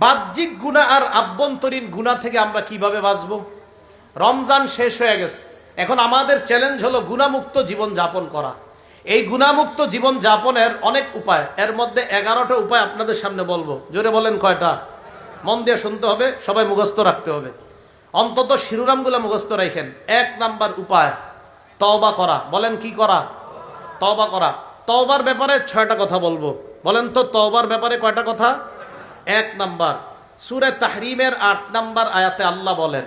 বাহ্যিক গুনাহ আর আভ্যন্তরীণ গুনাহ থেকে আমরা কিভাবে বাঁচবো? রমজান শেষ হয়ে গেছে, এখন আমাদের চ্যালেঞ্জ হলো গুনাহমুক্ত জীবন যাপন করা। এই গুনাহমুক্ত জীবন যাপনের অনেক উপায়, এর মধ্যে 11টা উপায় আপনাদের সামনে বলবো। জোরে বলেন কয়টা? মন দিয়ে শুনতে হবে, সবাই মুখস্থ রাখতে হবে, অন্তত শিরোনামগুলো মুখস্থ রাখেন। 1 নাম্বার উপায় তওবা করা। বলেন কি করা? তওবা করা। তওবার ব্যাপারে 6টা কথা বলবো। বলেন তো তওবার ব্যাপারে কয়টা কথা? 1 নাম্বার, সূরা তাহরিমের 8 নাম্বার আয়াতে আল্লাহ বলেন,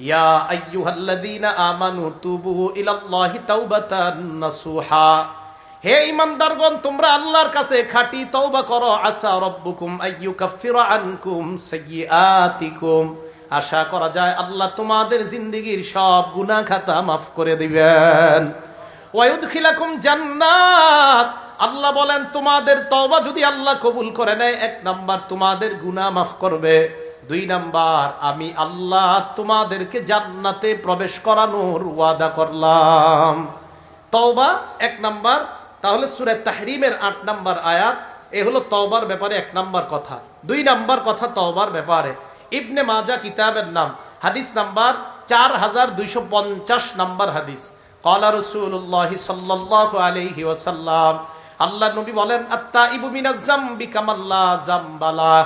ইয়া আইয়ুহাল্লাযীনা আমানু তুবু ইলাল্লাহি তাওবাতান নাসুহা। হে ঈমানদারগণ, তোমরা আল্লাহর কাছে খাঁটি তওবা করো। আসা রাব্বুকুম আইয়ুকাফিরা আনকুম সাইয়্যাতিকুম। আশা করা যায় আল্লাহ তোমাদের জিন্দেগীর সব গুনাহ খাতা মাফ করে দিবেন। ওয়া ইউদখিলাকুম জান্নাত। আল্লাহ বলেন তোমাদের তওবা যদি আল্লাহ কবুল করে নেয়, 1 নাম্বার তোমাদের গুনাহ মাফ করবে, 2 নাম্বার আমি আল্লাহ তোমাদেরকে জান্নাতে প্রবেশ করানোর ওয়াদা করলাম। তওবা 1 নাম্বার। তাহলে সূরা তাহরিমের 8 নাম্বার আয়াত, এ হলো তওবার ব্যাপারে 1 নাম্বার কথা। 2 নাম্বার কথা তওবার ব্যাপারে, ইবনে মাজাহ কিতাবের নাম, হাদিস নাম্বার 4250 নাম্বার হাদিস। ক্বালা রাসূলুল্লাহ সাল্লাল্লাহু আলাইহি ওয়াসাল্লাম, আল্লাহ নবী বলেন, আত-তাইবু মিনাজ যামবি কামাল্লা যামবালা।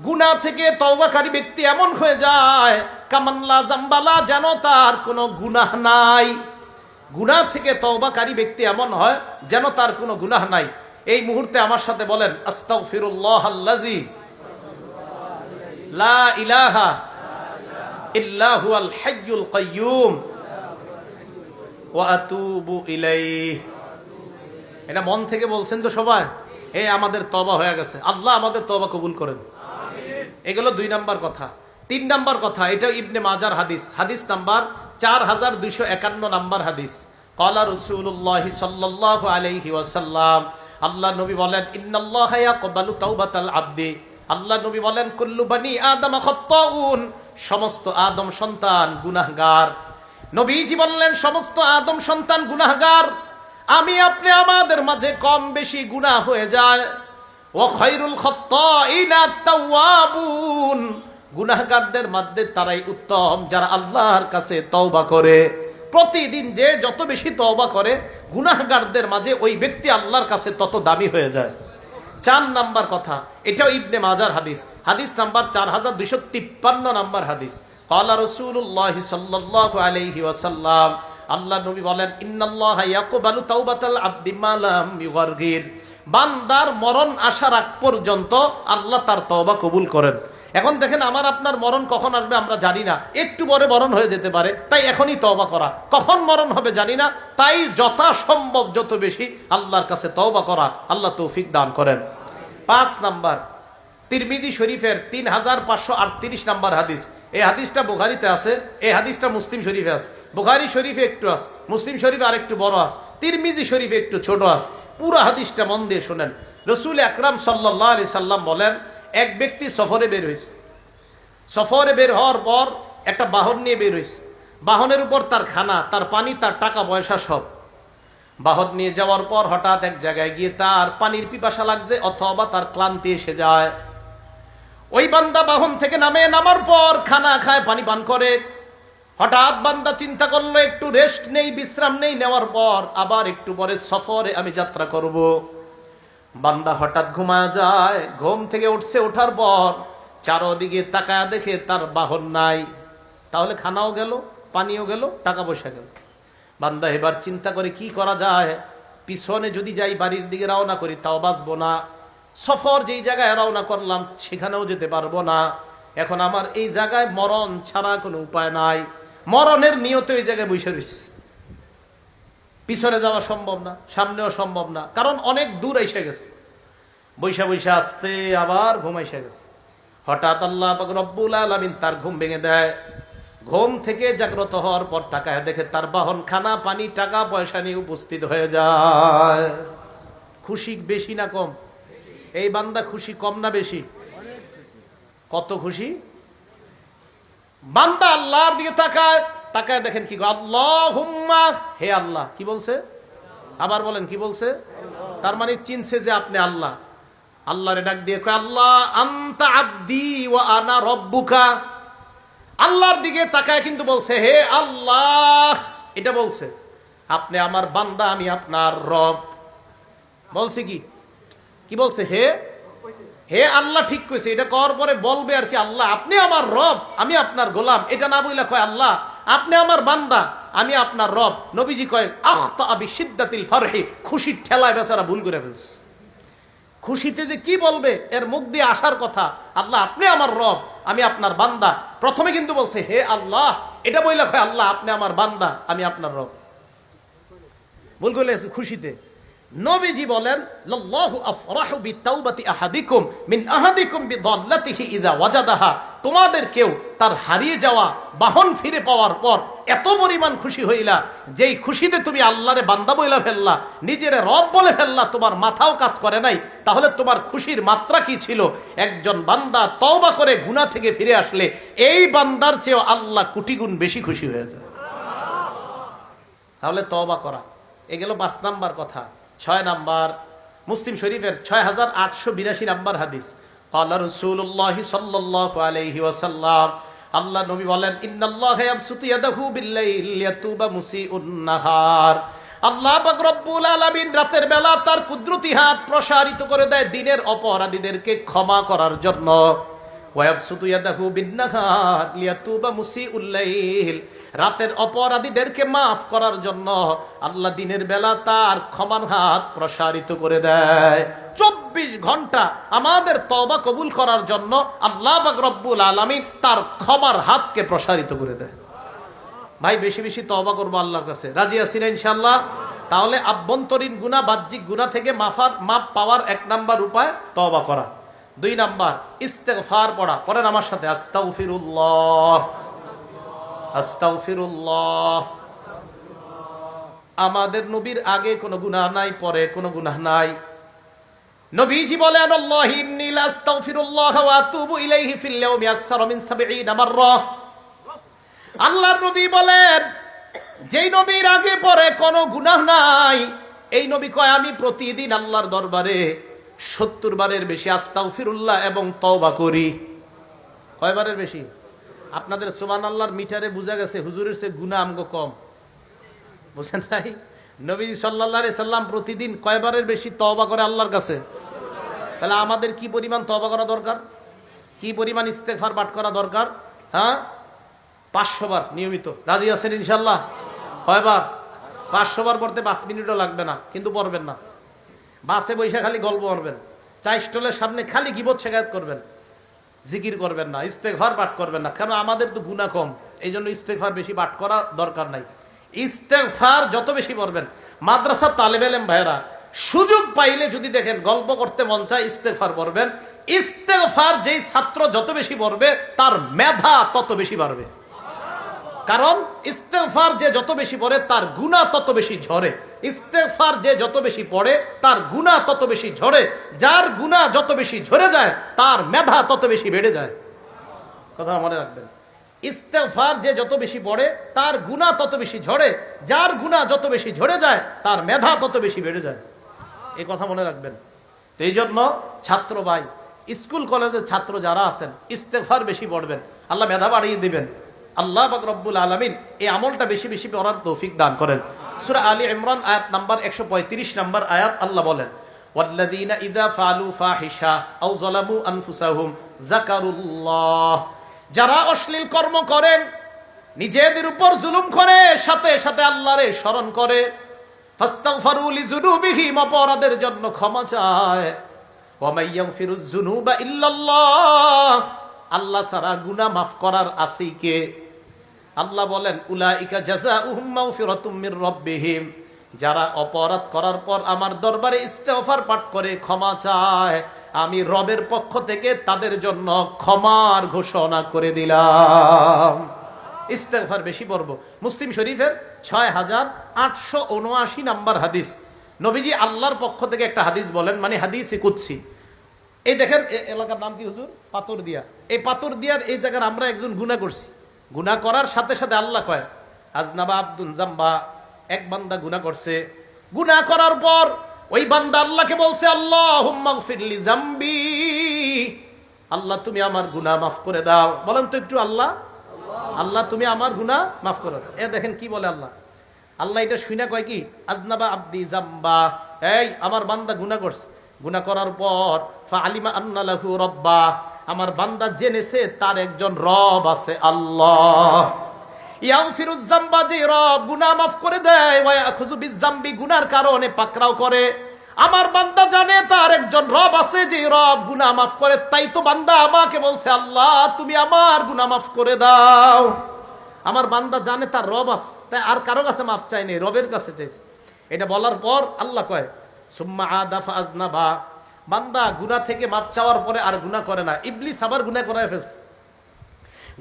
গুনাহ থেকে তওবাকারী ব্যক্তি এমন হয়ে যায় কামাল্লা যামবালা, যেন তার কোনো গুনাহ নাই। গুনাহ থেকে তওবাকারী ব্যক্তি এমন হয় যেন তার কোনো গুনাহ নাই। এই মুহূর্তে আমার সাথে বলেন, আস্তাগফিরুল্লাহাল্লাযী লা ইলাহা ইল্লা হুয়াল হাইয়ুল কাইয়্যুম ওয়া আতুবু ইলাইহি। এটা মন থেকে বলছেন তো সবাই? আমাদের তওবা হয়ে গেছে, আল্লাহ আমাদের তওবা কবুল করেন। এগুলো 2 নাম্বার কথা। 3 নাম্বার কথা, এটা ইবনে মাজার হাদিস, হাদিস নাম্বার 4251 নাম্বার হাদিস। ক্বালা রাসূলুল্লাহ সাল্লাল্লাহু আলাইহি ওয়াসাল্লাম, আল্লাহ নবী বলেন, ইন্নাল্লাহা ইয়াকবালু তাওবাতাল আবদি। আল্লাহ নবী বলেন, কুল্লু বানি আদম খাত্তাউন। সমস্ত আদম সন্তান গুনাহগার। নবীজি বললেন, সমস্ত আদম সন্তান গুনাহগার। আমি আপনি আমাদের মাঝে কম বেশি গুনাহ হয়ে যায়। ওয়া খায়রুল খাত্তাইনা আত-তাওয়াবুন। গুনাহগারদের মধ্যে তারাই উত্তম যারা আল্লাহর কাছে তওবা করে। প্রতিদিন যে যত বেশি তওবা করে, গুনাহগারদের মাঝে ওই ব্যক্তি আল্লাহর কাছে তত দামি হয়ে যায়। 4 নাম্বার কথা, এটাও ইবনে মাজার হাদিস, হাদিস নাম্বার 4253 নাম্বার হাদিস। ক্বালা রাসূলুল্লাহ সাল্লাল্লাহু আলাইহি ওয়াসাল্লাম, আল্লাহ নবী বলেন, ইন্নাল্লাহা ইয়াকবালু তাওবাতাল আবদি মা লাম ইউগারগির। বান্দার মরণ আসার আগ পর্যন্ত আল্লাহ তার তওবা কবুল করেন। এখন দেখেন, আমার আপনার মরণ কখন আসবে আমরা জানি না, একটু পরে মরণ হয়ে যেতে পারে, তাই এখনই তওবা করা। কখন মরণ হবে জানি না, তাই যথাসম্ভব যত বেশি আল্লাহর কাছে তওবা করা। আল্লাহ তৌফিক দান করেন। 5 নাম্বার, তিরমিজি শরীফের 3538 নাম্বার হাদিস। এই হাদিসটা বুখারীতে আছে, এই হাদিসটা মুসলিম শরীফে আছে। বুখারী শরীফে একটু আছে, মুসলিম শরীফে আরেকটু বড় আছে, তিরমিজি শরীফে একটু ছোট আছে। পুরো হাদিসটা মন দিয়ে শুনেন। রাসূল আকরাম সাল্লাল্লাহু আলাইহি সাল্লাম বলেন, এক ব্যক্তি সফরে বের হয়েছে। সফরে বের হওয়ার পর একটা বাহন নিয়ে বের হয়েছে। বাহনের উপর তার খানা, তার পানি, তার টাকা পয়সা সব। বাহন নিয়ে যাওয়ার পর হঠাৎ এক জায়গায় গিয়ে তার পানির পিপাসা লাগছে অথবা তার ক্লান্তি এসে যায়। ওই বান্দা বাহন থেকে নামার পর খানা খায়, পানি পান করে। হঠাৎ বান্দা চিন্তা করলো, একটু রেস্ট নেই, বিশ্রাম নেই, নেওয়ার পর আবার একটু পরে সফরে আমি যাত্রা করব। বান্দা হঠাৎ ঘুমায় যায়। ঘুম থেকে উঠছে, ওঠার পর চারদিকে তাকায় দেখে তার বাহন নাই। তাহলে খানাও গেল, পানিও গেল, টাকা পয়সা গেল। বান্দা এবার চিন্তা করে কি করা যায়। পিছনে যদি যাই, বাড়ির দিকে রওনা করি, তাও বাঁচবো না। সফর যেই জায়গায় রওনা করলাম সেখানেও যেতে পারবো না। এখন আমার এই জায়গায় মরণ ছাড়া কোনো উপায় নাই। মরণের নিয়তে ওই জায়গায় বসে রয়েছে। পিছনে যাওয়া সম্ভব না, সামনেও সম্ভব না, কারণ অনেক দূর এসে গেছে। বৈশা বৈশা আসতে আবার ঘুম এসে গেছে। হঠাৎ আল্লাহ পাক রব্বুল আলামিন তার ঘুম ভেঙে দেয়। ঘুম থেকে জাগ্রত হওয়ার পর তাকায় দেখে তার বাহন খানা, পানি, টাকা পয়সা নিয়ে উপস্থিত হয়ে যায়। খুশি বেশি না কম? এই বান্দা খুশি কম না বেশি? কত খুশি বান্দা! আল্লাহর দিকে তাকায় দেখেন কি, আল্লাহুম্মা, হে আল্লাহ। কি বলছে? আবার বলেন, কি বলছে? তার মানে চিনছে যে আপনি আল্লাহ। আল্লাহরে ডাক দিয়ে কয়, আল্লাহ আনতা আবদি ওয়া আনা রব্বুকা। আল্লাহর দিকে তাকায় কিন্তু বলছে, হে আল্লাহ, এটা বলছে আপনি আমার বান্দা, আমি আপনার রব। বলছে কি বলছে? হে আল্লাহ, ঠিক কইছে। এটা করার পরে বলবে আর কি, আল্লাহ আপনি আমার রব, আমি আপনার গোলাম। এটা না বইলা কয়, আল্লাহ আপনি আমার বান্দা, আমি আপনার রব। নবীজি কয়, আখতা বিশিদ্দাতিল ফারহি, খুশির ঠেলায় বেচারা ভুল করে ফেলছে। খুশিতে যে কি বলবে এর মুখ দিয়ে আসার কথা, আল্লাহ আপনি আমার রব, আমি আপনার বান্দা। প্রথমে কিন্তু বলছে হে আল্লাহ, এটা বইলা কয়, আল্লাহ আপনি আমার বান্দা, আমি আপনার রব। ভুল করে খুশিতে। নবীজি বলেন, লাল্লাহু আফরাহু বিতাওবাতি আহাদিকুম মিন আহাদিকুম বিদাল্লাতিহি ইযা ওয়াজাদাহা। তোমাদের কেউ তার হারিয়ে যাওয়া বাহন ফিরে পাওয়ার পর এত পরিমাণ খুশি হইলা, যেই খুশিতে তুমি আল্লাহরে বান্দা বইলা ফেললা, নিজেরে রব বলে ফেললা, তোমার মাথাও কাজ করে নাই, তাহলে তোমার খুশির মাত্রা কি ছিল? একজন বান্দা তওবা করে গুনাহ থেকে ফিরে আসলে এই বান্দার চেয়েও আল্লাহ কোটি গুণ বেশি খুশি হয়ে যায়। তাহলে তওবা করা। এ গেল 5 নাম্বার কথা। 6 নাম্বার, মুসলিম শরীফের 6882 নাম্বার হাদিস। ক্বালা রাসূলুল্লাহ সাল্লাল্লাহু আলাইহি ওয়াসাল্লাম, আল্লাহ নবী বলেন, ইন্নাল্লাহা ইয়াবসুতু ইয়াদাহু বিল-লাইল লিয়াতুবা মুসিউন নাহার। আল্লাহ পাক রব্বুল আলামিন রাতের বেলা তার কুদরতি হাত প্রসারিত করে দেয় দিনের অপরাধীদেরকে ক্ষমা করার জন্য। ওয়ায়াবসুতু ইয়াদাহু বিন-নাহার লিয়াতুবা মুসিউল লাইল, রাতের অপরাধীদেরকে মাফ করার জন্য আল্লাহ দিনের বেলা তার ক্ষমার হাত প্রসারিত করে দেয়। 24 ঘন্টা আমাদের তওবা কবুল করার জন্য আল্লাহ পাক রব্বুল আলামিন তার ক্ষমার হাতকে প্রসারিত করে দেয়। ভাই বেশি বেশি তওবা করবো আল্লাহর কাছে, রাজি আছেন ইনশাআল্লাহ? তাহলে আভ্যন্তরীণ গুনাহ, বাহ্যিক গুনাহ থেকে মাফ পাওয়ার 1 নাম্বার উপায় তওবা করা। 2 নাম্বার ইস্তেগফার পড়া। পড়েন আমার সাথে, আস্তাগফিরুল্লাহ আস্তাগফিরুল্লাহ। আমাদের নবীর আগে কোনো গুনাহ নাই, পরে কোনো গুনাহ নাই। নবীজি বলেন, আল্লাহি ইন্নী লা আস্তাগফিরুল্লাহ ওয়া আতুবু ইলাইহি ফিল ইয়াউমি আকসারা মিন 70 মাররা। আল্লাহর নবী বলেন, যেই নবীর আগে পরে কোনো গুনাহ নাই, এই নবী কয় আমি প্রতিদিন আল্লাহর দরবারে 70 বারের বেশি আস্তাগফিরুল্লাহ এবং তওবা করি। কয়বারের বেশি? আপনাদের সুবহানাল্লাহর মিটারে বোঝা গেছে হুজুরের চেয়ে গুনাহ আমগো কম, বুঝেন নাই? নবী সাল্লাল্লাহু আলাইহি সাল্লাম প্রতিদিন কয়বারের বেশি তওবা করে আল্লাহর কাছে? তাহলে আমাদের কি পরিমাণ তওবা করা দরকার, কি পরিমাণ ইস্তেগফার পাঠ করা দরকার? হ্যাঁ, 500 বার নিয়মিত। রাজি আছেন ইনশাআল্লাহ? কয়বার? 500 বার পড়তে 5 মিনিটও লাগবে না, কিন্তু পড়বেন না। বাসে বৈশা খালি গল্প করবেন, চা স্টলের সামনে খালি গীবত শেখায়ত করবেন, জিকির করবেন না, ইস্তেগফার পাঠ করবেন না। কারণ আমাদের তো গুনাহ কম, এই জন্য ইস্তেগফার বেশি পাঠ করা দরকার নাই। ইস্তেগফার যত বেশি পড়বেন, মাদ্রাসার তালেবে ইলম ভাইরা সুযোগ পাইলে যদি দেখেন গল্প করতে মন চায়, ইস্তেগফার পড়বেন। ইস্তেগফার যেই ছাত্র যত বেশি পড়বে তার মেধা তত বেশি বাড়বে। কারণ ইস্তেগফার যে যত বেশি পড়ে তার গুনাহ তত বেশি ঝরে। ইস্তেগফার যে যত বেশি পড়ে তার গুনাহ তত বেশি ঝরে। যার গুনাহ যত বেশি ঝরে যায় তার মেধা তত বেশি বেড়ে যায়। কথা মনে রাখবেন, ইস্তেগফার যে যত বেশি পড়ে তার গুনাহ তত বেশি ঝরে। যার গুনাহ যত বেশি ঝরে যায় তার মেধা তত বেশি বেড়ে যায়। এই কথা মনে রাখবেন। তো এই জন্য ছাত্র ভাই, স্কুল কলেজের ছাত্র যারা আছেন, ইস্তেগফার বেশি পড়বেন, আল্লাহ মেধা বাড়িয়ে দিবেন। আল্লাহ পাক রব্বুল আলামিন এই আমলটা বেশি বেশি পড়ার তৌফিক দান করেন। সূরা আলী ইমরান আয়াত নাম্বার 135 নাম্বার আয়াত, আল্লাহ বলেন, ওয়াল্লাযীনা ইযা ফাআলু ফাহিশা আও যালামু আনফুসাহুম যাকারুল্লাহ। যারা অশ্লীল কর্ম করেন, নিজেদের উপর জুলুম করে, সাথে সাথে আল্লাহরে স্মরণ করে, ফাস্তাগফারু লিযুনুবিহিম, অপরাধের জন্য ক্ষমা চায়, ওয়া মাইয়াগফিরুয যুনুবা ইল্লাল্লাহ, আল্লাহ ছাড়া গুনাহ মাফ করার আছে কে? আল্লাহ বলেন, উলাইকা জাযাউহুম মাগফিরাতুম মির রাব্বিহিম, যারা অপরাধ করার পর আমার দরবারে ইস্তেগফার পাঠ করে ক্ষমা চায়, আমি রবের পক্ষ থেকে তাদের জন্য ক্ষমার ঘোষণা করে দিলাম। ইস্তেগফার বেশি পড়ব। মুসলিম শরীফের 6879 নাম্বার হাদিস। নবীজি আল্লাহর পক্ষ থেকে একটা হাদিস বলেন, মানে হাদিসে কুদসি। এই দেখেন, এলাকার নাম কি হুজুর? পাথরদিয়া। এই পাথরদিয়ার এই জায়গার আমরা একজন গুনাহ করছি। গুনাহ করার সাথে সাথে আল্লাহ কয়, আজনাবা আব্দুন জাম্বা, এক বান্দা গুনাহ করছে। গুনাহ করার পর ওই বান্দা আল্লাহকে বলছে, আল্লাহুম্মা গফিরলি যামবি, আল্লাহ তুমি আমার গুনাহ মাফ করে দাও। বলেন তো একটু, আল্লাহ আল্লাহ তুমি আমার গুনাহ মাফ করো। এ দেখেন কি বলে আল্লাহ। আল্লাহ এটা শুনে কয় কি, আজনাবা আব্দি জাম্বা, এই আমার বান্দা গুনাহ করছে, গুনাহ করার পর ফাআলিমা আন্না লাহু রাব্বা, আমার বান্দা জেনেছে তার একজন রব আছে, আল্লাহ। ইয়াগফিরুজ যামবা, যে রব গুনাহ মাফ করে দেয়, ওয়া ইয়াখুযু বিযামবি, গুনার কারণে পাকড়াও করে। আমার বান্দা জানে তার একজন রব আছে, যে রব গুনাহ মাফ করে, তাই তো বান্দা আমাকে বলছে, আল্লাহ তুমি আমার গুনাহ মাফ করে দাও। আমার বান্দা জানে তার রব আছে, তাই আর কারো কাছে মাফ চাইনি, রবের কাছে চাইছে। এটা বলার পর আল্লাহ কয়, সুম্মা আদা ফাআজনাবা, বান্দা গুনাহ থেকে মাফ চাওয়ার পরে আর গুনাহ করে না। ইবলিস আবার গুনাহ করায় ফেলছে।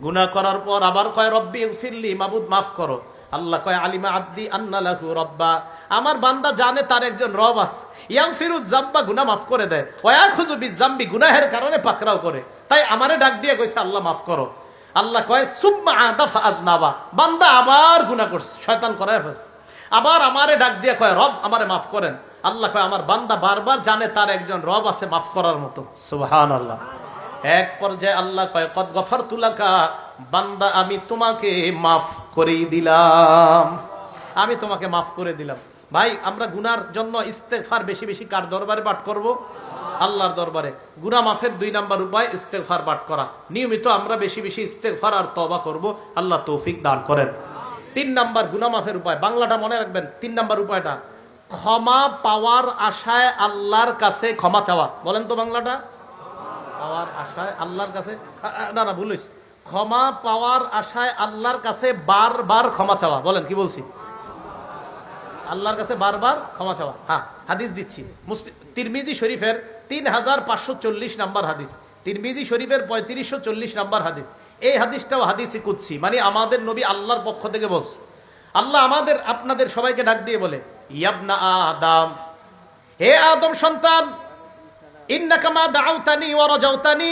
গুনাহ করার পর আবার কয়, রব্বি ইগফিরলি, মাবুদ মাফ করো। আল্লাহ কয়, আলিমা আব্দি আন্না লাহু রাব্বা, আমার বান্দা জানে তার একজন রব আছে, ইয়াগফিরুজ যামবা, গুনাহ মাফ করে দেয়, ওয়া ইয়াখুযু বিযামবি, গুনাহের কারণে পাকড়াও করে। তাই আমারে ডাক দিয়ে কইছে, আল্লাহ মাফ করো। আল্লাহ কয়, সুম্মা আদা ফাআজনাবা, বান্দা আবার গুনাহ করছে, শয়তান করায় ফেলছে। আবার আমারে ডাক দিয়ে কয়, রব আমারে মাফ করেন। আল্লাহ কয়, আমার বান্দা বারবার জানে তার একজন রব আছে মাফ করার মতো। সুবহানাল্লাহ। এক পর্যায়ে আল্লাহ কয়, কদ গফারতু লাকা, বান্দা আমি তোমাকে মাফ করে দিলাম, আমি তোমাকে মাফ করে দিলাম। ভাই, আমরা গুনার জন্য ইস্তেগফার বেশি বেশি কার দরবারে পাঠ করব? আল্লাহর দরবারে। গুনাহ মাফের 2 নাম্বার উপায় ইস্তেগফার পাঠ করা। নিয়মিত আমরা বেশি বেশি ইস্তেগফার আর তওবা করব, আল্লাহ তৌফিক দান করেন। 3 নাম্বার গুনাহ মাফের উপায়, বাংলাটা মনে রাখবেন। 3 নাম্বার উপায়টা, ক্ষমা পাওয়ার আশায় আল্লাহর কাছে ক্ষমা চাওয়া। বলেন তো বাংলাটা, পাওয়ার আশায় আল্লাহর কাছে, না না ভুল হয়েছে, ক্ষমা পাওয়ার আশায় আল্লাহর কাছে বারবার ক্ষমা চাওয়া। বলেন কি বলছি, আল্লাহর কাছে বারবার ক্ষমা চাওয়া। হ্যাঁ, হাদিস দিচ্ছি, তিরমিজি শরীফের 3540 নাম্বার হাদিস, তিরমিজি শরীফের 3540 নাম্বার হাদিস। এই হাদিসটাও হাদিসে কুদসি, মানে আমাদের নবী আল্লাহর পক্ষ থেকে বলছে। আল্লাহ আমাদের আপনাদের সবাইকে ডাক দিয়ে বলে, ইয়াবনা আদম, হে আদম সন্তান, ইন্নাকা মা দাউতানি ওয়া রাজাউতানি,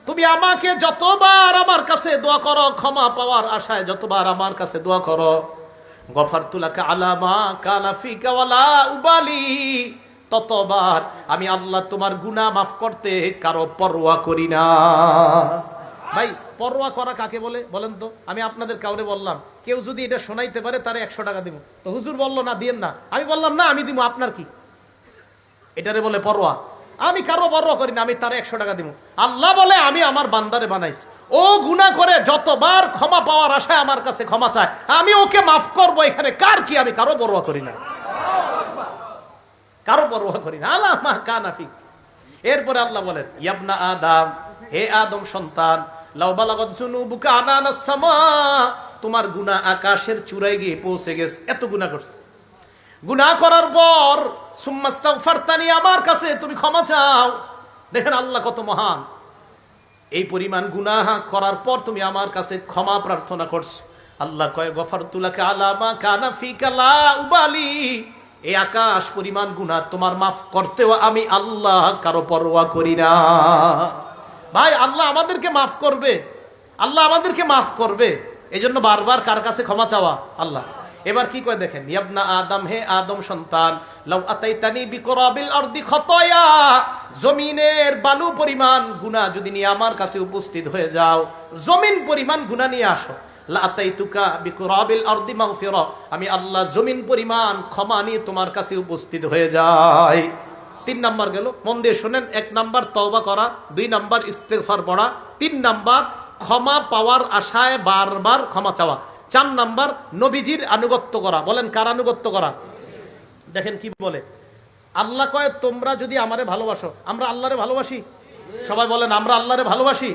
তুমি আমাকে যতবার আমার কাছে দোয়া করো, ক্ষমা পাওয়ার আশায় যতবার আমার কাছে দোয়া করো, গফারতু লাকা আলা মা কানা ফিকা ওয়ালা উবালি, ততবার আমি আল্লাহ তোমার গুনাহ মাফ করতে কারো পরোয়া করি না। ভাই, পরোয়া করা কাকে বলে বলেন তো? আমি আপনাদের কাউরে বললাম, কেউ যদি এটা শোনাইতে পারে তারে 100 টাকা দিব। তো হুজুর বললো না দিয়েন না, আমি বললাম না আমি দিব, আপনার কি? এটারে বলে পরোয়া। আমি কারো পরোয়া করি না, আমি তারে 100 টাকা দিব। আল্লাহ বলে, আমি আমার বান্দারে বানাইছি, ও গুনাহ করে যতবার ক্ষমা পাওয়ার আশায় আমার কাছে ক্ষমা চায়, আমি ওকে মাফ করবো। এখানে কার কি? আমি কারো পরোয়া করি না, কারো পরোয়া করি না। আল্লাহ মা কানা ফিক। এরপরে আল্লাহ বলেন, ইয়াবনা আদম, হে আদম সন্তান, লাউ বালাগাত যুনুবুকা আনানাস সামা, তোমার গুনাহ আকাশের চূড়ায় গিয়ে পৌঁছে গেছে, এত গুনাহ করছে। গুনাহ করার পর সুম্মাস্তাগফারতানি, আমার কাছে তুমি ক্ষমা চাও। দেখেন আল্লাহ কত মহান, এই পরিমাণ গুনাহ করার পর তুমি আমার কাছে ক্ষমা প্রার্থনা করছো। আল্লাহ কয়, গফারতু লাকা আলা মা কানা ফিকা লা উবালি, এই আকাশ পরিমাণ গুনাহ তোমার মাফ করতেও আমি আল্লাহ কারো পরোয়া করি না। ভাই, আল্লাহ আমাদেরকে মাফ করবে, আল্লাহ আমাদেরকে মাফ করবে, এজন্য বারবার কার কাছে ক্ষমা চাওয়া? আল্লাহ। এবার কি কয় দেখেন, ইয়াবনা আদম, হে আদম সন্তান, লাউ আতাইতানি বিকরাবিল আরদি খতায়া, জমিনের বালু পরিমাণ গুনাহ যদি নিয়ে আমার কাছে উপস্থিত হয়ে যাও, জমিন পরিমাণ গুনাহ নিয়ে আসো, লা আতাইতুকা বিকরাবিল আরদি মাগফিরা, আমি আল্লাহ জমিন পরিমাণ ক্ষমা নিয়ে তোমার কাছে উপস্থিত হয়ে যাই। 3 নাম্বার গেল, মন দিয়ে শুনেন। 1 নাম্বার তওবা করা, 2 নাম্বার ইস্তেগফার পড়া, 3 নাম্বার ক্ষমা পাওয়ার আশায় বারবার ক্ষমা চাওয়া, 4 নাম্বার নবীজির আনুগত্য করা। বলেন কার আনুগত্য করা? দেখেন কি বলে আল্লাহ কয়, তোমরা যদি আমারে ভালোবাসো, আমরা আল্লাহরে ভালোবাসি, সবাই বলেন আমরা আল্লাহরে ভালোবাসি।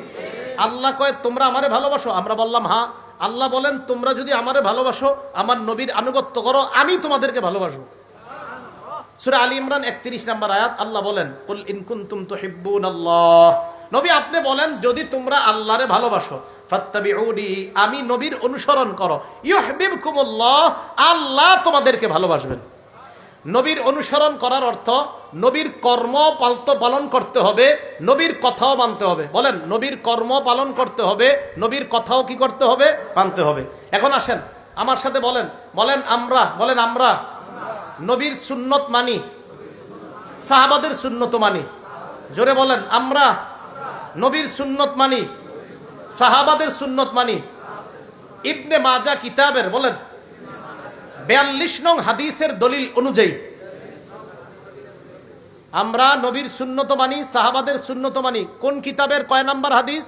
আল্লাহ কয়, তোমরা আমারে ভালোবাসো, আমরা বললাম হ্যাঁ। আল্লাহ বলেন, তোমরা যদি আমারে ভালোবাসো, আমার নবীর আনুগত্য করো, আমি তোমাদেরকে ভালোবাসবো। সূরা আলী ইমরান 31 নাম্বার আয়াত, আল্লাহ বলেন, কুল ইন কুনতুম তুহিব্বুনাল্লাহ, নবী আপনি বলেন, যদি তোমরা আল্লাহরে ভালোবাসো, ফাত্তাবিউনি, আমি নবীর অনুসরণ করো, ইউহিব্বুকুমুল্লাহ, আল্লাহ তোমাদেরকে ভালোবাসবেন। নবীর অনুসরণ করার অর্থ নবীর কর্ম পালন করতে হবে, নবীর কথাও মানতে হবে। বলেন, নবীর কর্ম পালন করতে হবে, নবীর কথাও কি করতে হবে? মানতে হবে। এখন আসেন আমার সাথে বলেন, বলেন আমরা, বলেন আমরা নবীর সুন্নত মানি, সাহাবাদের সুন্নত মানি। জোরে বলেন, আমরা নবীর সুন্নত মানি, সাহাবাদের সুন্নত মানি। ইবনে মাজা কিতাবের বলেন 42 নং হাদিসের দলিল অনুযায়ী আমরা নবীর সুন্নত মানি, সাহাবাদের সুন্নত মানি। কোন কিতাবের কয় নাম্বার হাদিস?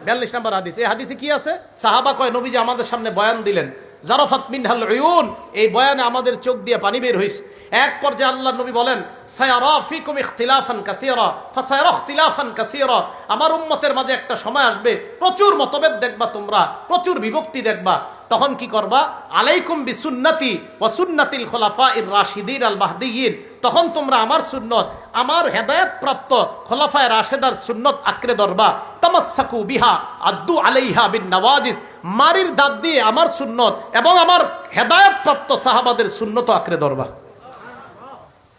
42 নাম্বার হাদিস। এই হাদিসে কি আছে? সাহাবা কয় নবীজি আমাদের সামনে বয়ান দিলেন, জারাফাত মিনহাল উয়ুন, এই বয়ানে আমাদের চোখ দিয়ে পানি বের হইছে। এক পর্যায়ে আল্লাহর নবী বলেন, সায়ারা ফিকুম ইখতিলাফান কাসীরা ফাসায়ারা ইখতিলাফান কাসীরা, আমার উম্মতের মাঝে একটা সময় আসবে প্রচুর মতভেদ দেখবা, তোমরা প্রচুর বিভক্তি দেখবা। তখন কি করবা? আলাইকুম বিসুন্নতি ওয়া সুন্নাতিল খুলাফাইর রাশিদিন আল মাহদিয়িন, তখন তোমরা আমার সুন্নত, আমার হেদায়েত প্রাপ্ত খোলাফায়ে রাশেদার সুন্নত আঁকড়ে ধরবা। তামাসসাকু বিহা আদ্দু আলাইহা বিন নওয়াজিস, মারির দাঁত দিয়ে আমার সুন্নত এবং আমার হেদায়েত প্রাপ্ত সাহাবাদের সুন্নত আঁকড়ে ধরবা।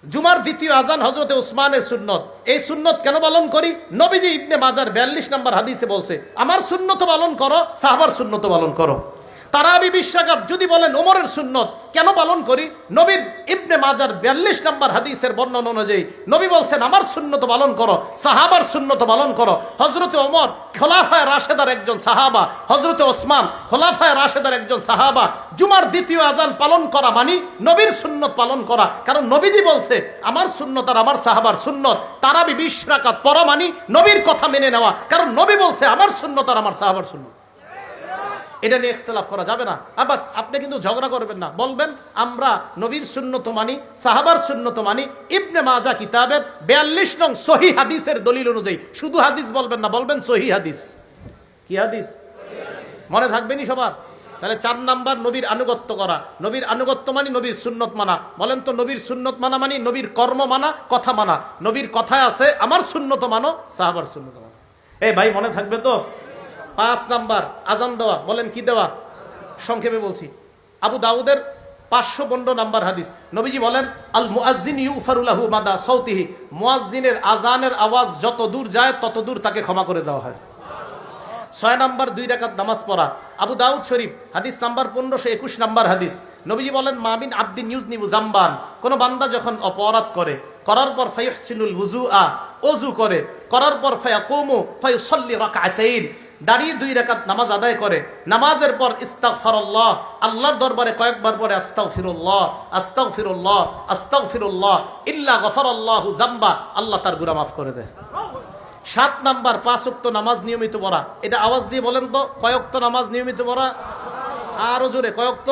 জুমার দ্বিতীয় আজান হযরতে উসমানের সুন্নত। এই সুন্নত কেন পালন করি? নবীজি ইবনে মাজার 42 নম্বর হাদিসে বলছে, আমার সুন্নত পালন করো, সাহাবার সুন্নত পালন করো। তারাবি 20 রাকাত যদি বলেন ওমরের সুন্নত কেন পালন করি? নবীর ইবনে মাজার 42 নম্বর হাদিসের বর্ণনা অনুযায়ী নবী বলছেন, আমার সুন্নত পালন করো, সাহাবার সুন্নত পালন করো। হযরতে ওমর খোলাফায়ে রাশেদার একজন সাহাবা, হযরতে ওসমান খোলাফায়ে রাশেদার একজন সাহাবা। জুমার দ্বিতীয় আজান পালন করা মানে নবীর সুন্নত পালন করা, কারণ নবীজি বলছে আমার সুন্নত আর আমার সাহাবার সুন্নত। তারাবি 20 রাকাত পড়া মানে নবীর কথা মেনে নেওয়া, কারণ নবী বলছে আমার সুন্নত আর আমার সাহাবার সুন্নত। এটা নিয়ে ইখতিলাফ করা যাবে না। বাস, আপনি কিন্তু ঝগড়া করবেন না, বলবেন আমরা নবীর সুন্নত মানি, সাহাবার সুন্নত মানি। ইবনে মাজা কিতাবের 42 নং সহিহ হাদিসের দলিল অনুযায়ী, শুধু হাদিস বলবেন না, বলবেন সহিহ হাদিস। কি হাদিস? মনে থাকবেনি সবার? তাহলে 4 নাম্বার নবীর আনুগত্য করা। নবীর আনুগত্য মানি নবীর সুন্নত মানা। বলেন তো, নবীর সুন্নত মানা মানি নবীর কর্ম মানা, কথা মানা। নবীর কথায় আছে আমার সুন্নত মানো, সাহাবার সুন্নত মানো। এই ভাই মনে থাকবে তো? 5 নাম্বার আজান দেওয়া। বলেন কি দেওয়া? সংক্ষেপে বলছি, আবু দাউদের 552 নাম্বার হাদিস, নবীজি বলেন, আল মুআজ্জিন ইউফারু লাহু মাদা সাউতিহি, মুয়াজ্জিনের আজানের আওয়াজ যত দূর যায় তত দূর তাকে ক্ষমা করে দেওয়া হয়। 6 নাম্বার 2 রাকাত নামাজ পড়া। আবু দাউদ শরীফ হাদিস নাম্বার 1521 নাম্বার হাদিস, নবীজি বলেন, মামিন আবদিন ইউজনিবু জামবান, কোন বান্দা যখন অপরাধ করে, করার পর ফায়ুহসিনুল ওযুআ, ওযু করে, করার পর ফায়াকুমু ফায়ুসাল্লি রাকআতাইন, দাঁড়িয়ে 2 রাকাত নামাজ আদায় করে, নামাজের পর ইস্তাগফারুল্লাহ, আল্লাহর দরবারে কয়েকবার পরে আস্তাগফিরুল্লাহ আস্তাগফিরুল্লাহ আস্তাগফিরুল্লাহ ইল্লা গফারাল্লাহু যামবা, আল্লাহ তার গুনাহ মাফ করে দেয়। 7 নাম্বার 5 ওয়াক্ত নামাজ নিয়মিত পড়া। এটা আওয়াজ দিয়ে বলেন তো, কয় ওয়াক্ত নামাজ নিয়মিত পড়া? আরো জোরে, কয় ওয়াক্ত?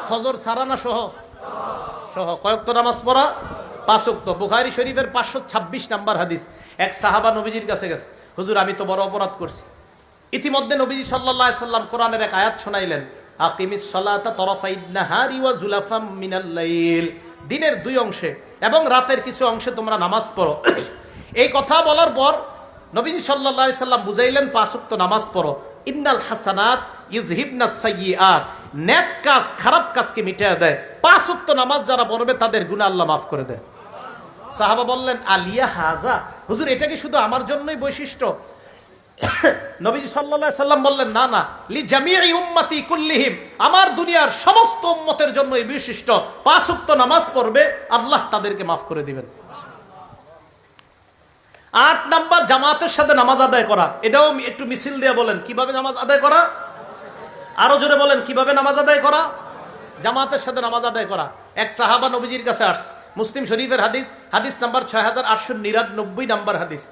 ফজর সারানা সহ সহ কয় ওয়াক্ত নামাজ পড়া? 5 ওয়াক্ত। বুখারী শরীফের 526 নাম্বার হাদিস, এক সাহাবা নবীজির কাছে গেছে, হুজুর আমি তো বড় অপরাধ করছি। ইতিমধ্যে নবীজি সাল্লাল্লাহু আলাইহি সাল্লাম কোরআনের এক আয়াত শোনাইলেন, আকিমিস সালাতা তরফাইন নাহারি ওয়া জুলাফাম মিনাল লাইল, দিনের 2 অংশে এবং রাতের কিছু অংশে তোমরা নামাজ পড়ো। এই কথা বলার পর নবীজি সাল্লাল্লাহু আলাইহি সাল্লাম বুঝাইলেন 5 ওয়াক্ত নামাজ পড়ো। ইন্নাল হাসানাত ইউযহিবনাস সাইয়্যাত, নেক কাজ খারাপ কাজকে মিটিয়ে দেয়। 5 ওয়াক্ত নামাজ যারা পড়বে তাদের গুনাহ আল্লাহ মাফ করে দেয়। সাহাবা বললেন, আলিয়া হাজা, হুজুর এটা কি শুধু আমার জন্যই বৈশিষ্ট্য? নবীজি সাল্লাল্লাহু আলাইহি সাল্লাম বললেন, না না, লি জামিই উম্মতি কুল্লিহিম, আমার দুনিয়ার সমস্ত উম্মতের জন্য এই বৈশিষ্ট্য। 5 ওয়াক্ত নামাজ পড়বে, আল্লাহ তাদেরকে মাফ করে দিবেন। 8 নাম্বার জামাতের সাথে নামাজ আদায় করা। এটাও একটু মিছিল দিয়ে বলেন কিভাবে নামাজ আদায় করা? আরো জোরে বলেন কিভাবে নামাজ আদায় করা? জামাতের সাথে নামাজ আদায় করা। এক সাহাবা নবীজির কাছে আসছে, মুসলিম শরীফের হাদিস, হাদিস নাম্বার 6899 নাম্বার হাদিস।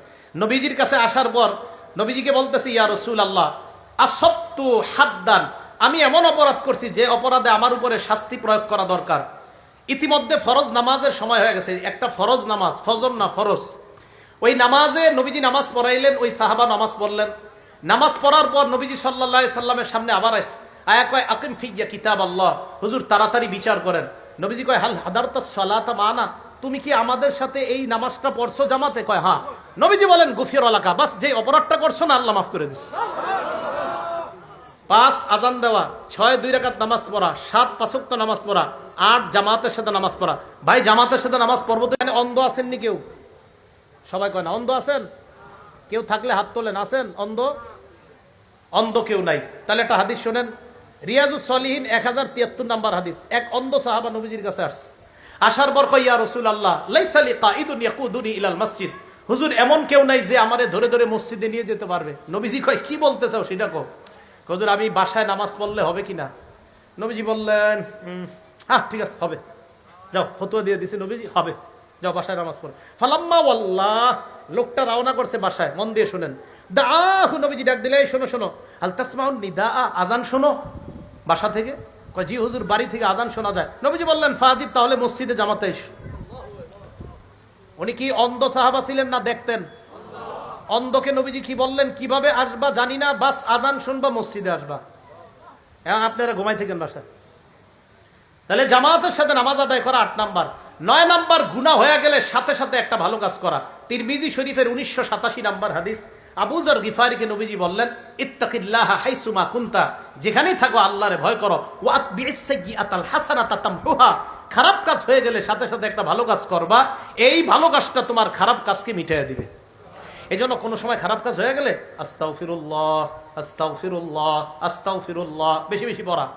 নবীজির কাছে আসার পর নবীজিকে বলতেছি, ইয়া রাসূলুল্লাহ, আসবতু হাদ্দান, আমি এমন অপরাধ করছি যে অপরাধে আমার উপরে শাস্তি প্রয়োগ করা দরকার। ইতিমধ্যে ফরজ নামাজের সময় হয়ে গেছে, একটা ফরজ নামাজ, ফজর না ফরজ। ওই নামাজে নবীজি নামাজ পড়াইলেন, ওই সাহাবা নামাজ পড়লেন। নামাজ পড়ার পর নবীজি সাল্লাল্লাহু আলাইহি সাল্লামের সামনে আবার আসছে, আয়া কয়, আকিম ফিয়া কিতাব আল্লাহ, হুজুর তাড়াতাড়ি বিচার করেন। নবীজি কয়, হাল হাদারতাস সালাতা মানা, তুমি কি আমাদের সাথে এই নামাজটা পড়ছো জামাতে? কয় হ্যাঁ। নবীজি বলেন, গুফির লাকা, বাস যে অপরাধটা করছো না আল্লাহ মাফ করে দিস। 5 আজান দেওয়া, 6 2 রাকাত নামাজ পড়া, 7 5 ওয়াক্ত নামাজ পড়া, 8 জামাতের সাথে নামাজ পড়া। ভাই জামাতের সাথে নামাজ পড়বো তো, এখানে অন্ধ আছেননি কেউ? সবাই কয় না। অন্ধ আছেন? কেউ থাকলে হাত তোলেন। আছেন অন্ধ? অন্ধ কেউ নাই। তাহলে একটা হাদিস শোনেন, রিয়াজুস সলিহিন 1073 নাম্বার হাদিস। এক অন্ধ সাহাবা নবীজির কাছে আসছে, আসার পর কই ইয়া রাসূলুল্লাহ লাইসা লি কাঈদুন ইয়াকুদুনি ইলাল মসজিদ, হুজুর এমন কেউ নাই যে আমারে ধরে ধরে মসজিদে নিয়ে যেতে পারবে। নবীজি কয় কি বলতে চাও সেটা কও। হুজুর আমি বাসায় নামাজ পড়লে হবে কিনা? নবীজি বললেন হ্যাঁ ঠিক আছে হবে, যাও, ফতোয়া দিয়ে দিছি নবীজি, হবে, যাও বাসায় নামাজ পড়ো। ফালাম্মা ওয়াল্লাহ, লোকটা রওনা করছে বাসায়, মন দিয়ে শুনেন। দাআহু, নবীজি ডাক দিলে এই শোনো শোনো, আল তাসমাউন নিদা, আযান শোনো বাসা থেকে। কয় জি হুজুর, বাড়ি থেকে আযান শোনা যায়। নবীজি বললেন ফাজিব, তাহলে মসজিদে জামাতে এসো। উনি কি অন্ধ সাহাবা ছিলেন না দেখতেন? অন্ধকে নবীজি কি বললেন, কিভাবে আসবা জানি না, বাস আযান শুনবা মসজিদে আসবা। এখন আপনারা ঘুমাই থাকেন বাসায়। তাহলে জামাতের সাথে নামাজ আদায় করা ৮ নাম্বার। ৯ নাম্বার, গুনাহ হয়ে গেলে সাথে সাথে একটা ভালো কাজ করা। তিরমিজি শরীফের 1987 নাম্বার হাদিস, আবু যর গিফারিকে নবীজি বললেন ইত্তাকিল্লাহ হাইসুমা কুনতা, যেখানেই থাকো আল্লাহরে ভয় করো। ওয়া আতবিইস সাইয়্যাতাল হাসানাতা তামহুহা, খারাপ কাজ হয়ে গেলে সাথে সাথে একটা ভালো কাজ করবা, এই ভালো কাজটা তোমার খারাপ কাজকে মিটাইয়া দিবে। এই জন্য কোনো সময় খারাপ কাজ হয়ে গেলে আস্তাগফিরুল্লাহ আস্তাগফিরুল্লাহ আস্তাগফিরুল্লাহ বেশি বেশি পড়া।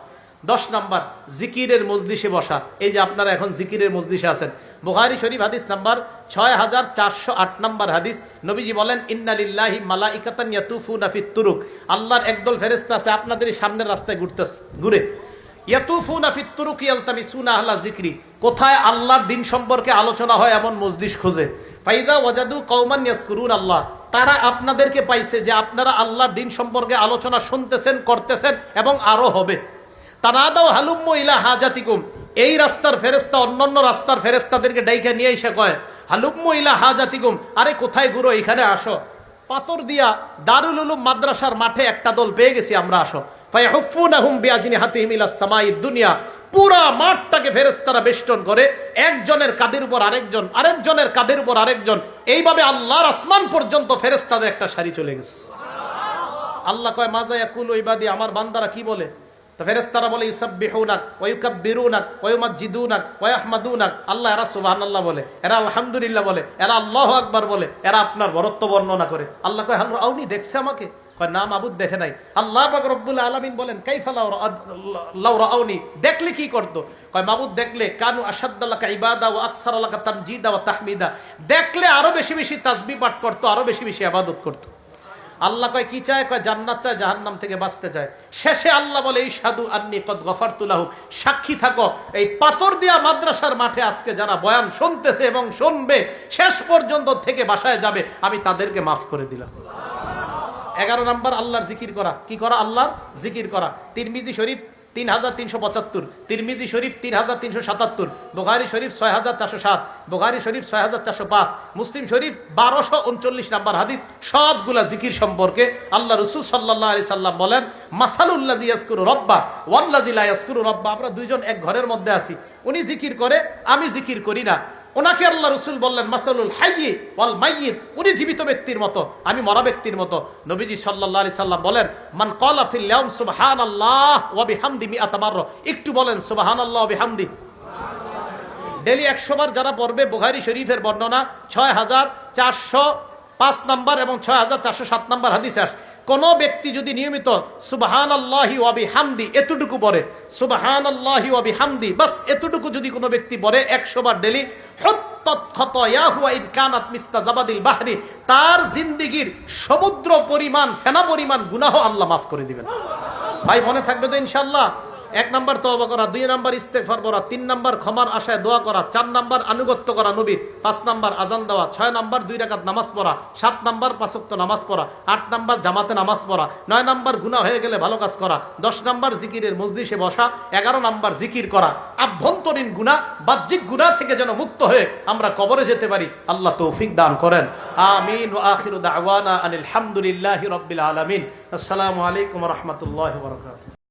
10 নাম্বার, জিকিরের মজলিসে বসা। এই যে আপনারা এখন জিকিরের মজলিসে আছেন, বুখারী শরীফ হাদিস নাম্বার 6408 নাম্বার হাদিস, নবীজি বলেন ইন্না লিল্লাহি মালাইকাতান ইয়াতুফুনা ফিত তুরুক, আল্লাহর একদল ফেরেশতা আছে আপনাদের সামনের রাস্তায় ঘুরে। ইয়াতুফুনা ফিত তুরুক ইয়ালতামিসুনা আহলা যিকরি, কোথায় আল্লাহর দিন সম্পর্কে আলোচনা হয় এমন মজলিস খোঁজে। ফাইদা ওয়াজাদু কওমান ইয়াজকুরুন আল্লাহ, তারা আপনাদেরকে পাইছে যে আপনারা আল্লাহর দিন সম্পর্কে আলোচনা শুনতেছেন, করতেছেন এবং আরো হবে। তানাদাও হালুম্মু ইলা হাজাতিকুম, এই রাস্তার ফেরেশতা অন্যান্য রাস্তার ফেরেশতাদেরকে ডাইকা নিয়ে এসে কয় হালুম্মু ইলা হাজাতিকুম, আরে কোথায় গুরু, এখানে আসো। পাথর দিয়া দারুল উলুম মাদ্রাসার মাঠে একটা দল পেয়ে গেছি আমরা, আসো। ফায়াহুফুনাহুম বিআজনিহাতিহিম ইলাস সামাইদ দুনিয়া, পুরা মাঠটাকে ফেরেশতারা বেষ্টন করে, একজনের কাঁধের উপর আরেকজন, আরেকজনের কাঁধের উপর আরেকজন, এইভাবে আল্লাহর আসমান পর্যন্ত ফেরেশতাদের একটা সারি চলে গেছে। আল্লাহ কয় মাজা ইয়াকুলু ইবাদি, আমার বান্দারা কি বলে? তো ফেরেশতারা বলে ইউসাব্বিহুনাক ওয়া ইউকাব্বিরুনাক ওয়া ইউমাজ্জিদুনাক ওয়া ইয়াহমাদুনাক, আল্লাহ এরা সুবহানাল্লাহ বলে, এরা আলহামদুলিল্লাহ বলে, এরা আল্লাহু আকবার বলে, এরা আপনার বরত্ব বর্ণনা করে। আল্লাহ কয় হাল রাউনি, দেখছে আমাকে? কয় না মাবুদ দেখে নাই। আল্লাহ পাক রব্বুল আলামিন বলেন কাইফা লাউ রাউনি, দেখলে কি করতো? কয় মাবুদ দেখলে কানু আশাদ্দালাকা ইবাদা ওয়া আকসারালাকা তামজিদা ওয়া তাহমিদা, দেখলে আরো বেশি বেশি তাসবিহ পাঠ করতো, আরো বেশি বেশি ইবাদত করতো। আল্লাহ কয় কি চায়? কয় জান্নাত চায়, জাহান্নাম থেকে বাঁচতে চায়। শেষে আল্লাহ বলে ইশহাদু আন্নী কদ গফারতু লাহু, সাক্ষী থাকো এই পাথর দিয়া মাদ্রাসার মাঠে আজকে যারা বয়ান শুনতেছে এবং শুনবে, শেষ পর্যন্ত থেকে বাসায় যাবে, আমি তাদেরকে মাফ করে দিলাম। 11 নাম্বার, আল্লাহর জিকির করা। কি করা? আল্লাহর জিকির করা। তিরমিজি শরীফ 3375, তিরমিজি শরীফ 3377, বুখারী শরীফ 6407, বুখারী শরীফ 6405, মুসলিম শরীফ 1239 নাম্বার হাদিস। সবগুলা জিকির সম্পর্কে আল্লাহ রাসূল সাল্লাল্লাহু আলাইহি সাল্লাম বলেন মাসালুল্লাযী ইয়াজকুরু রাব্বা ওয়াল্লাযী লা ইয়াজকুরু রাব্বা, আমরা দুইজন এক ঘরের মধ্যে আছি, উনি জিকির করে, আমি জিকির করি না। ওনাকে আল্লাহ রাসূল বললেন মাসালুল হাইয়্যি ওয়াল মাইয়িত, উনি জীবিত ব্যক্তির মতো, আমি মরা ব্যক্তির মতো। নবীজি সাল্লাল্লাহু আলাইহি সাল্লাম বলেন মান ক্বালা ফিল ইয়াউম সুবহানাল্লাহ ওয়া বিহামদি মিআতা মাররা, একটু বলেন সুবহানাল্লাহ ওয়া বিহামদি। ডেলি 100 বার যারা পড়বে, বুখারী শরীফের বর্ণনা 6405 নাম্বার এবং 6407 নাম্বার হাদিসে আসে, কোন ব্যক্তি যদি নিয়মিত সুবহানাল্লাহি ওয়া বিহামদি এতটুকু পড়ে, সুবহানাল্লাহি ওয়া বিহামদি, বাস এতটুকু যদি কোনো ব্যক্তি পড়ে 100 বার ডেলি, হুত্তাত খাতায়াহু ইদ কানাত মিস্তাজাবাদিল বাহরি, তার জিন্দেগীর সমুদ্র পরিমাণ, ফেনা পরিমাণ গুনাহ আল্লাহ মাফ করে দিবেন। ভাই মনে থাকবে তো ইনশাআল্লাহ? 1 নাম্বার তওবা করা, 2 নাম্বার ইস্তেগফার করা, 3 নাম্বার ক্ষমার আশায় দোয়া করা, 4 নাম্বার আনুগত্য করা নবীর, 5 নাম্বার আজান দেওয়া, 6 নাম্বার 2 রাকাত নামাজ পড়া, 7 নাম্বার 5 ওয়াক্ত নামাজ পড়া, 8 নাম্বার জামাতে নামাজ পড়া, 9 নাম্বার গুনাহ হয়ে গেলে ভালো কাজ করা, 10 নাম্বার জিকিরের মজলিসে বসা, 11 নাম্বার জিকির করা। আভ্যন্তরীণ গুনাহ, বাহ্যিক গুনাহ থেকে যেন মুক্ত হয়ে আমরা কবরে যেতে পারি, আল্লাহ তৌফিক দান করেন। আমিন। ওয়া আখিরু দাওয়ানা আনিল হামদুলিল্লাহি রাব্বিল আলামিন। আসসালামু আলাইকুম ওয়া রাহমাতুল্লাহি ওয়া বারাকাতুহু।